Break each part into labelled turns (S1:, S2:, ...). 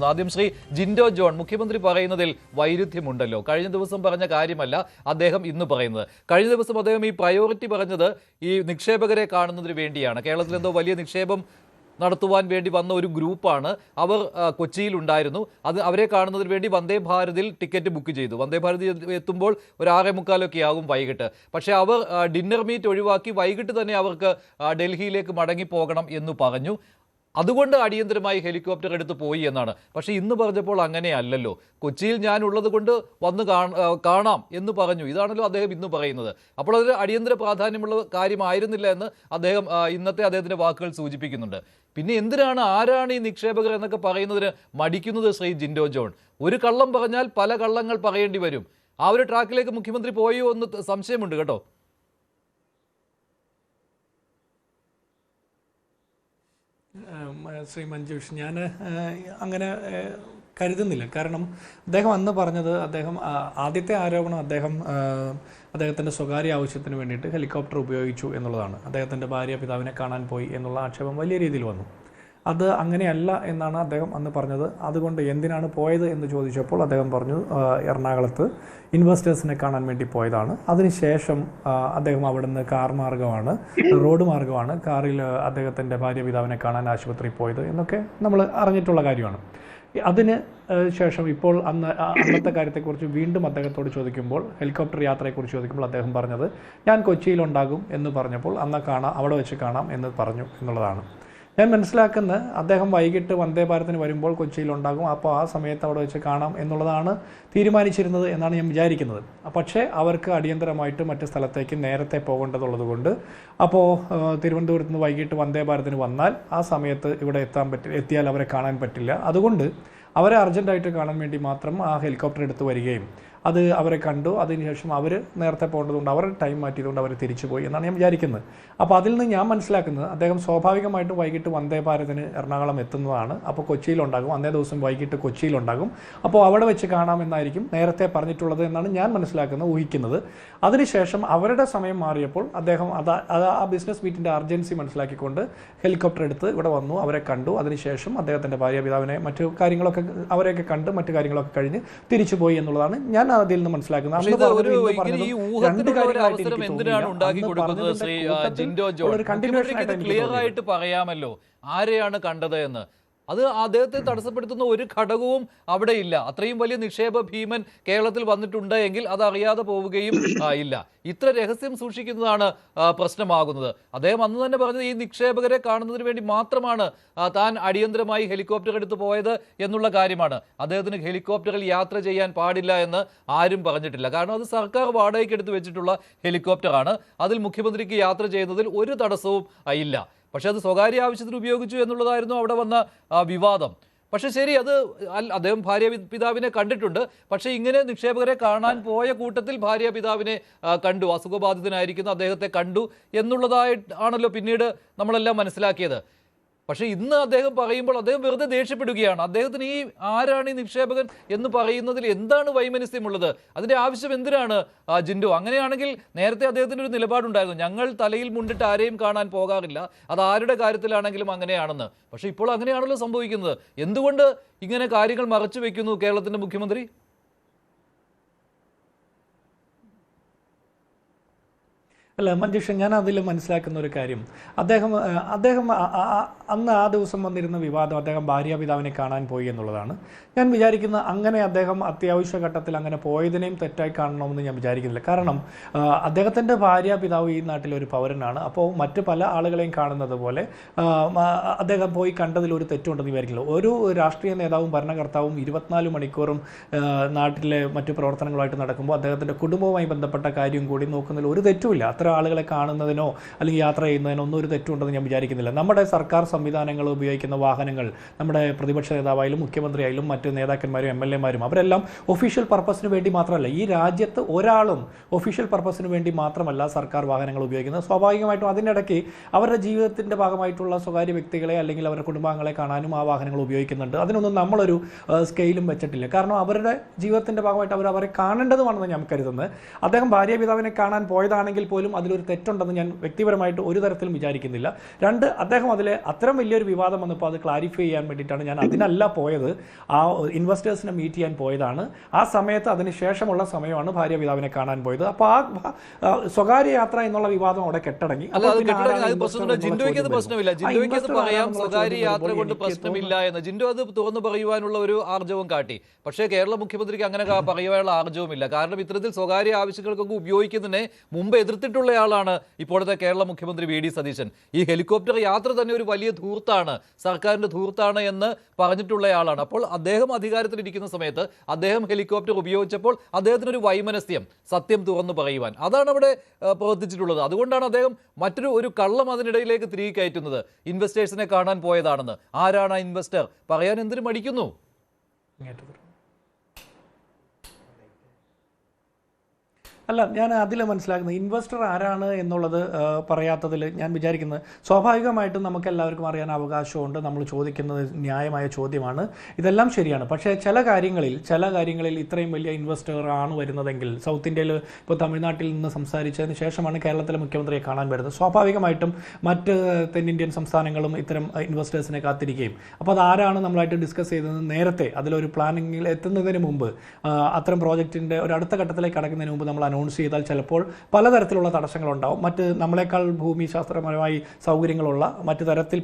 S1: ആദ്യം ശ്രീ ജിൻഡോ ജോൺ മുഖ്യമന്ത്രി പറയുന്നതിൽ വൈരുദ്ധ്യമുണ്ടല്ലോ. കഴിഞ്ഞ ദിവസം പറഞ്ഞ കാര്യമല്ല അദ്ദേഹം ഇന്ന് പറയുന്നത്. കഴിഞ്ഞ ദിവസം അദ്ദേഹം ഈ പ്രയോറിറ്റി പറഞ്ഞത് ഈ നിക്ഷേപകരെ കാണുന്നതിന് വേണ്ടിയാണ്. കേരളത്തിൽ എന്തോ വലിയ നിക്ഷേപം നടത്തുവാൻ വേണ്ടി വന്ന ഒരു ഗ്രൂപ്പാണ്. അവർ കൊച്ചിയിൽ ഉണ്ടായിരുന്നു. അവരെ കാണുന്നതിന് വേണ്ടി വന്ദേ ഭാരതിൽ ടിക്കറ്റ് ബുക്ക് ചെയ്തു. വന്ദേ ഭാരതിൽ എത്തുമ്പോൾ ഒരു 6:45 ആകും വൈകിട്ട്. പക്ഷേ അവർ ഡിന്നർ മീറ്റ് ഒഴിവാക്കി വൈകിട്ട് തന്നെ അവർക്ക് ഡൽഹിയിലേക്ക് മടങ്ങി പോകണം എന്ന് പറഞ്ഞു. അതുകൊണ്ട് അടിയന്തരമായി ഹെലികോപ്റ്റർ എടുത്ത് പോയി എന്നാണ്. പക്ഷേ ഇന്ന് പറഞ്ഞപ്പോൾ അങ്ങനെയല്ലല്ലോ. കൊച്ചിയിൽ ഞാൻ ഉള്ളത് കൊണ്ട് വന്ന് കാണാം എന്ന് പറഞ്ഞു. ഇതാണല്ലോ അദ്ദേഹം ഇന്ന് പറയുന്നത്. അപ്പോൾ അതൊരു അടിയന്തര പ്രാധാന്യമുള്ള കാര്യമായിരുന്നില്ല എന്ന് അദ്ദേഹം ഇന്നത്തെ അദ്ദേഹത്തിൻ്റെ വാക്കുകൾ സൂചിപ്പിക്കുന്നുണ്ട്. പിന്നെ എന്തിനാണ് ആരാണ് ഈ നിക്ഷേപകർ എന്നൊക്കെ പറയുന്നതിന് മടിക്കുന്നത് ശ്രീ ജിൻഡോ ജോൺ? ഒരു കള്ളം പറഞ്ഞാൽ പല കള്ളങ്ങൾ പറയേണ്ടി വരും. ആ ഒരു ട്രാക്കിലേക്ക് മുഖ്യമന്ത്രി പോയോ എന്ന് സംശയമുണ്ട് കേട്ടോ.
S2: ശ്രീ മഞ്ജുഷ്, ഞാൻ അങ്ങനെ കരുതുന്നില്ല. കാരണം അദ്ദേഹം അന്ന് പറഞ്ഞത്, ആദ്യത്തെ ആരോപണം അദ്ദേഹത്തിൻ്റെ സ്വകാര്യ ആവശ്യത്തിന് വേണ്ടിയിട്ട് ഹെലികോപ്റ്റർ ഉപയോഗിച്ചു എന്നുള്ളതാണ്. അദ്ദേഹത്തിൻ്റെ ഭാര്യ പിതാവിനെ കാണാൻ പോയി എന്നുള്ള ആക്ഷേപം വലിയ രീതിയിൽ വന്നു. അത് അങ്ങനെയല്ല എന്നാണ് അദ്ദേഹം അന്ന് പറഞ്ഞത്. അതുകൊണ്ട് എന്തിനാണ് പോയത് എന്ന് ചോദിച്ചപ്പോൾ അദ്ദേഹം പറഞ്ഞു, എറണാകുളത്ത് ഇൻവെസ്റ്റേഴ്സിനെ കാണാൻ വേണ്ടി പോയതാണ്. അതിനുശേഷം അദ്ദേഹം അവിടുന്ന് റോഡ് മാർഗമാണ് കാറിൽ അദ്ദേഹത്തിൻ്റെ ഭാര്യ പിതാവിനെ കാണാൻ ആശുപത്രിയിൽ പോയത് എന്നൊക്കെ നമ്മൾ അറിഞ്ഞിട്ടുള്ള കാര്യമാണ്. അതിന് ശേഷം ഇപ്പോൾ അന്നത്തെ കാര്യത്തെക്കുറിച്ച് വീണ്ടും അദ്ദേഹത്തോട് ചോദിക്കുമ്പോൾ, ഹെലികോപ്റ്റർ യാത്രയെക്കുറിച്ച് ചോദിക്കുമ്പോൾ അദ്ദേഹം പറഞ്ഞത്, ഞാൻ കൊച്ചിയിലുണ്ടാകും എന്ന് പറഞ്ഞപ്പോൾ അവിടെ വെച്ച് കാണാം എന്ന് പറഞ്ഞു എന്നുള്ളതാണ്. ഞാൻ മനസ്സിലാക്കുന്നത് അദ്ദേഹം വൈകിട്ട് വന്ദേ ഭാരതിന് വരുമ്പോൾ കൊച്ചിയിലുണ്ടാകും, അപ്പോൾ ആ സമയത്ത് അവിടെ വെച്ച് കാണാം എന്നുള്ളതാണ് തീരുമാനിച്ചിരുന്നത് എന്നാണ് ഞാൻ വിചാരിക്കുന്നത്. പക്ഷേ അവർക്ക് അടിയന്തരമായിട്ട് മറ്റ് സ്ഥലത്തേക്ക് നേരത്തെ പോകേണ്ടതുള്ളത് കൊണ്ട് അപ്പോൾ തിരുവനന്തപുരത്ത് നിന്ന് വൈകിട്ട് വന്ദേ ഭാരതിന് വന്നാൽ ആ സമയത്ത് ഇവിടെ എത്തിയാൽ അവരെ കാണാൻ പറ്റില്ല. അതുകൊണ്ട് അവരെ അർജൻറ്റായിട്ട് കാണാൻ വേണ്ടി മാത്രം ആ ഹെലികോപ്റ്റർ എടുത്ത് വരികയും അത് അവരെ കണ്ടു. അതിനുശേഷം അവർ നേരത്തെ പോകേണ്ടതുകൊണ്ട് അവർ ടൈം മാറ്റിയതുകൊണ്ട് അവർ തിരിച്ചു പോയി എന്നാണ് ഞാൻ വിചാരിക്കുന്നത്. അപ്പോൾ അതിൽ നിന്ന് ഞാൻ മനസ്സിലാക്കുന്നത്, അദ്ദേഹം സ്വാഭാവികമായിട്ടും വൈകിട്ട് വന്ദേ ഭാരതിന് എറണാകുളം എത്തുന്നതാണ്. അപ്പോൾ കൊച്ചിയിലുണ്ടാകും, അന്നേ ദിവസം വൈകിട്ട് കൊച്ചിയിലുണ്ടാകും. അപ്പോൾ അവിടെ വെച്ച് കാണാമെന്നായിരിക്കും നേരത്തെ പറഞ്ഞിട്ടുള്ളത് എന്നാണ് ഞാൻ ഊഹിക്കുന്നത്. അതിനുശേഷം അവരുടെ സമയം മാറിയപ്പോൾ അദ്ദേഹം ആ ബിസിനസ് മീറ്റിൻ്റെ അർജൻസി മനസ്സിലാക്കിക്കൊണ്ട് ഹെലികോപ്റ്റർ എടുത്ത് ഇവിടെ വന്നു, അവരെ കണ്ടു. അതിനുശേഷം അദ്ദേഹത്തിൻ്റെ ഭാര്യ പിതാവിനെ അവരെയൊക്കെ കണ്ട് മറ്റു കാര്യങ്ങളൊക്കെ കഴിഞ്ഞ് തിരിച്ചു പോയി എന്നുള്ളതാണ് ഞാൻ അതിൽ നിന്ന് മനസ്സിലാക്കുന്നത്.
S1: ക്ലിയർ ആയിട്ട് പറയാമല്ലോ ആരെയാണ് കണ്ടത് എന്ന്. അത് അദ്ദേഹത്തെ തടസ്സപ്പെടുത്തുന്ന ഒരു ഘടകവും അവിടെ ഇല്ല. അത്രയും വലിയ നിക്ഷേപ ഭീമൻ കേരളത്തിൽ വന്നിട്ടുണ്ട് എങ്കിൽ അത് അറിയാതെ പോവുകയും ഇല്ല. ഇത്ര രഹസ്യം സൂക്ഷിക്കുന്നതാണ് പ്രശ്നമാകുന്നത്. അദ്ദേഹം അന്ന് തന്നെ പറഞ്ഞത് ഈ നിക്ഷേപകരെ കാണുന്നതിന് വേണ്ടി മാത്രമാണ് താൻ അടിയന്തരമായി ഹെലികോപ്റ്റർ എടുത്ത് പോയത് എന്നുള്ള കാര്യമാണ്. അദ്ദേഹത്തിന് ഹെലികോപ്റ്ററിൽ യാത്ര ചെയ്യാൻ പാടില്ല എന്ന് ആരും പറഞ്ഞിട്ടില്ല. കാരണം അത് സർക്കാർ വാടകയ്ക്ക് എടുത്ത് വെച്ചിട്ടുള്ള ഹെലികോപ്റ്ററാണ്. അതിൽ മുഖ്യമന്ത്രിക്ക് യാത്ര ചെയ്യുന്നതിൽ ഒരു തടസ്സവും ഇല്ല. പക്ഷെ അത് സ്വകാര്യ ആവശ്യത്തിന് ഉപയോഗിച്ചു എന്നുള്ളതായിരുന്നു അവിടെ വന്ന വിവാദം. പക്ഷെ ശരി, അത് അദ്ദേഹം ഭാര്യ പിതാവിനെ കണ്ടിട്ടുണ്ട്. പക്ഷേ ഇങ്ങനെ നിക്ഷേപകരെ കാണാൻ പോയ കൂട്ടത്തിൽ ഭാര്യ പിതാവിനെ കണ്ടു, അസുഖബാധിതനായിരിക്കുന്ന അദ്ദേഹത്തെ കണ്ടു എന്നുള്ളതായിട്ടാണല്ലോ പിന്നീട് നമ്മളെല്ലാം മനസ്സിലാക്കിയത്. പക്ഷേ ഇന്ന് അദ്ദേഹം പറയുമ്പോൾ അദ്ദേഹം വെറുതെ ദേഷ്യപ്പെടുകയാണ്. അദ്ദേഹത്തിന് ഈ ആരാണ് ഈ നിക്ഷേപകൻ എന്ന് പറയുന്നതിൽ എന്താണ് വൈമനസ്യമുള്ളത്? അതിൻ്റെ ആവശ്യം എന്തിനാണ് ജിൻഡോ? അങ്ങനെയാണെങ്കിൽ നേരത്തെ അദ്ദേഹത്തിൻ്റെ ഒരു നിലപാടുണ്ടായിരുന്നു, ഞങ്ങൾ തലയിൽ മുണ്ടിട്ട് ആരെയും കാണാൻ പോകാറില്ല, അത് ആരുടെ കാര്യത്തിലാണെങ്കിലും അങ്ങനെയാണെന്ന്. പക്ഷേ ഇപ്പോൾ അങ്ങനെയാണല്ലോ സംഭവിക്കുന്നത്. എന്തുകൊണ്ട് ഇങ്ങനെ കാര്യങ്ങൾ മറച്ചു വെക്കുന്നു കേരളത്തിൻ്റെ മുഖ്യമന്ത്രി?
S2: അല്ല മഞ്ജുഷ, ഞാൻ അതിൽ മനസ്സിലാക്കുന്ന ഒരു കാര്യം, അദ്ദേഹം അന്ന് ആ ദിവസം വന്നിരുന്ന വിവാദം അദ്ദേഹം ഭാര്യാപിതാവിനെ കാണാൻ പോയി എന്നുള്ളതാണ്. ഞാൻ വിചാരിക്കുന്ന അങ്ങനെ അദ്ദേഹം അത്യാവശ്യ ഘട്ടത്തിൽ അങ്ങനെ പോയതിനെയും തെറ്റായി കാണണമെന്ന് ഞാൻ വിചാരിക്കുന്നില്ല. കാരണം അദ്ദേഹത്തിൻ്റെ ഭാര്യാപിതാവ് ഈ നാട്ടിലൊരു പൗരനാണ്. അപ്പോൾ മറ്റ് പല ആളുകളെയും കാണുന്നത് പോലെ അദ്ദേഹം പോയി കണ്ടതിൽ ഒരു തെറ്റുണ്ടെന്ന് വിചാരിക്കില്ല. ഒരു രാഷ്ട്രീയ നേതാവും ഭരണകർത്താവും 24 മണിക്കൂറും നാട്ടിലെ മറ്റു പ്രവർത്തനങ്ങളുമായിട്ട് നടക്കുമ്പോൾ അദ്ദേഹത്തിൻ്റെ കുടുംബവുമായി ബന്ധപ്പെട്ട കാര്യം കൂടി നോക്കുന്നതിൽ ഒരു തെറ്റുമില്ല. അത്ര ആളുകളെ കാണുന്നതിനോ അല്ലെങ്കിൽ യാത്ര ചെയ്യുന്നതിനോ ഒന്നും ഒരു തെറ്റുണ്ടെന്ന് ഞാൻ വിചാരിക്കുന്നില്ല. നമ്മുടെ സർക്കാർ സംവിധാനങ്ങൾ ഉപയോഗിക്കുന്ന വാഹനങ്ങൾ, നമ്മുടെ പ്രതിപക്ഷ നേതാവായാലും മുഖ്യമന്ത്രിയായാലും മറ്റ് നേതാക്കന്മാരും MLA-മാരും അവരെല്ലാം ഒഫീഷ്യൽ പർപ്പസിന് വേണ്ടി മാത്രമല്ല, ഈ രാജ്യത്ത് ഒരാളും ഒഫീഷ്യൽ പർപ്പസിന് വേണ്ടി മാത്രമല്ല സർക്കാർ വാഹനങ്ങൾ ഉപയോഗിക്കുന്നത്. സ്വാഭാവികമായിട്ടും അതിനിടയ്ക്ക് അവരുടെ ജീവിതത്തിൻ്റെ ഭാഗമായിട്ടുള്ള സ്വകാര്യ വ്യക്തികളെ അല്ലെങ്കിൽ അവരുടെ കുടുംബാംഗങ്ങളെ കാണാനും ആ വാഹനങ്ങൾ ഉപയോഗിക്കുന്നുണ്ട്. അതിനൊന്നും നമ്മളൊരു സ്കെയിലും വെച്ചിട്ടില്ല. കാരണം അവരുടെ ജീവിതത്തിൻ്റെ ഭാഗമായിട്ട് അവരെ കാണേണ്ടതുമാണെന്ന് ഞാൻ കരുതുന്നത്. അദ്ദേഹം ഭാര്യ പിതാവിനെ കാണാൻ പോയതാണെങ്കിൽ പോലും അതിലൊരു തെറ്റുണ്ടെന്ന് ഞാൻ വ്യക്തിപരമായിട്ട് ഒരു തരത്തിലും വിചാരിക്കുന്നില്ല. രണ്ട്, അദ്ദേഹം അതിലെ അത്തരം വലിയൊരു വിവാദം വന്നപ്പോൾ അത് ക്ലാരിഫൈ ചെയ്യാൻ വേണ്ടിയിട്ടാണ് ഞാൻ അതിനല്ല പോയത്, ആ ഇൻവെസ്റ്റേഴ്സിനെ മീറ്റ് ചെയ്യാൻ പോയതാണ്. ആ സമയത്ത് അതിനുശേഷമുള്ള സമയമാണ് ഭാര്യ പിതാവിനെ കാണാൻ പോയത്. അപ്പോൾ ആ സ്വകാര്യ യാത്ര എന്നുള്ള വിവാദം അവിടെ കെട്ടടങ്ങി.
S1: ജിൻഡോയ്ക്ക് അത് പ്രശ്നമില്ല, ജിൻഡോയ്ക്ക് അത് പറയാം, സ്വകാര്യ യാത്ര കൊണ്ട് പ്രശ്നമില്ല എന്ന്. ജിൻഡോ അത് തുറന്നു പറയുവാനുള്ള ഒരു ആർജവം കാട്ടി. പക്ഷേ കേരള മുഖ്യമന്ത്രിക്ക് അങ്ങനെ പറയുവാനുള്ള ആർജവുമില്ല. കാരണം ഇത്തരത്തിൽ സ്വകാര്യ ആവശ്യങ്ങൾക്കൊക്കെ ഉപയോഗിക്കുന്നതിനെ മുമ്പ് എതിർത്തിട്ടുള്ളയാളാണ് ഇപ്പോഴത്തെ കേരള മുഖ്യമന്ത്രി വി.ഡി. സതീശൻ. ഈ ഹെലികോപ്റ്റർ യാത്ര തന്നെ ഒരു വലിയ ധൂർത്താണ്, സർക്കാരിന്റെ ധൂർത്താണ് എന്ന് പറഞ്ഞിട്ടുള്ളയാളാണ്. അപ്പോൾ അദ്ദേഹം അധികാരത്തിലിരിക്കുന്ന സമയത്ത് അദ്ദേഹം ഹെലികോപ്റ്റർ ഉപയോഗിച്ചപ്പോൾ അദ്ദേഹത്തിനൊരു വൈമനസ്യം സത്യം തുറന്നു പറയുവാൻ, അതാണ് അവിടെ പ്രവർത്തിച്ചിട്ടുള്ളത്. അതുകൊണ്ടാണ് അദ്ദേഹം ഒരു കള്ളം അതിനിടയിലേക്ക് തിരികെ കയറ്റുന്നത്. ഇൻവെസ്റ്റേഴ്സിനെ കാണാൻ പോയതാണെന്ന്. ആരാണ് ആ ഇൻവെസ്റ്റർ? പറയാൻ എന്തിനു മടിക്കുന്നു?
S2: അല്ല, ഞാൻ അതിൽ മനസ്സിലാക്കുന്നത് ഇൻവെസ്റ്റർ ആരാണ് എന്നുള്ളത് പറയാത്തതിൽ ഞാൻ വിചാരിക്കുന്നത്, സ്വാഭാവികമായിട്ടും നമുക്ക് എല്ലാവർക്കും അറിയാൻ അവകാശമുണ്ട്. നമ്മൾ ചോദിക്കുന്നത് ന്യായമായ ചോദ്യമാണ്, ഇതെല്ലാം ശരിയാണ്. പക്ഷേ ചില കാര്യങ്ങളിൽ ഇത്രയും വലിയ ഇൻവെസ്റ്റർ ആണ് വരുന്നതെങ്കിൽ, സൗത്ത് ഇന്ത്യയിൽ ഇപ്പോൾ തമിഴ്നാട്ടിൽ നിന്ന് സംസാരിച്ചതിന് ശേഷമാണ് കേരളത്തിലെ മുഖ്യമന്ത്രിയെ കാണാൻ വരുന്നത്. സ്വാഭാവികമായിട്ടും മറ്റ് തെന്നിന്ത്യൻ സംസ്ഥാനങ്ങളും ഇത്തരം ഇൻവെസ്റ്റേഴ്സിനെ കാത്തിരിക്കുകയും, അപ്പോൾ അതാരാണ് നമ്മളായിട്ട് ഡിസ്കസ് ചെയ്തത് നേരത്തെ അതിലൊരു പ്ലാനിങ്ങിൽ എത്തുന്നതിന് മുമ്പ്, അത്തരം പ്രോജക്റ്റിൻ്റെ ഒരു അടുത്ത ഘട്ടത്തിലേക്ക് കടക്കുന്നതിന് മുമ്പ് നമ്മൾ അനൗൺസ് ചെയ്താൽ ചിലപ്പോൾ പലതരത്തിലുള്ള തടസ്സങ്ങളുണ്ടാവും. മറ്റ് നമ്മളെക്കാൾ ഭൂമിശാസ്ത്രപരമായി സൗകര്യങ്ങളുള്ള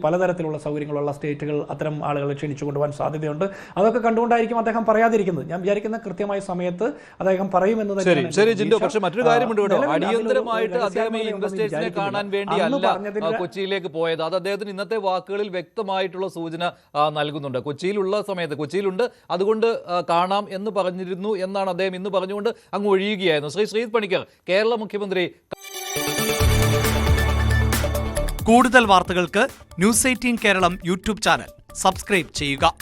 S2: പലതരത്തിലുള്ള സൗകര്യങ്ങളുള്ള സ്റ്റേറ്റുകൾ അത്തരം ആളുകളെ ക്ഷണിച്ചു കൊണ്ടുപോകാൻ സാധ്യതയുണ്ട്. അതൊക്കെ കണ്ടുകൊണ്ടായിരിക്കും അദ്ദേഹം പറയാതിരിക്കുന്നത്. ഞാൻ വിചാരിക്കുന്ന കൃത്യമായ സമയത്ത് അദ്ദേഹം പറയുമെന്ന്
S1: തന്നെ. ശരി ജിൻഡോ, പക്ഷേ മറ്റൊരു കാര്യമുണ്ട് കേട്ടോ. അടിയന്തരമായിട്ട് അദ്ദേഹം ഈ ഇൻവെസ്റ്റേഴ്സിനെ കാണാൻ വേണ്ടിയല്ല കൊച്ചിയിലേക്ക് പോയത്. അത് അദ്ദേഹത്തിന് ഇന്നത്തെ വാക്കുകളിൽ വ്യക്തമായിട്ടുള്ള സൂചന നൽകുന്നുണ്ട്. കൊച്ചിയിലുണ്ട്, അതുകൊണ്ട് കാണാം എന്ന് പറഞ്ഞിരുന്നു എന്നാണ് അദ്ദേഹം ഇന്ന് പറഞ്ഞുകൊണ്ട് അങ്ങ് ഒഴിയുകയായിരുന്നു. ശ്രീ പണിക്കർ, കേരള മുഖ്യമന്ത്രി.
S3: കൂടുതൽ വാർത്തകൾക്ക് news 18 Keralam YouTube channel subscribe ചെയ്യുക.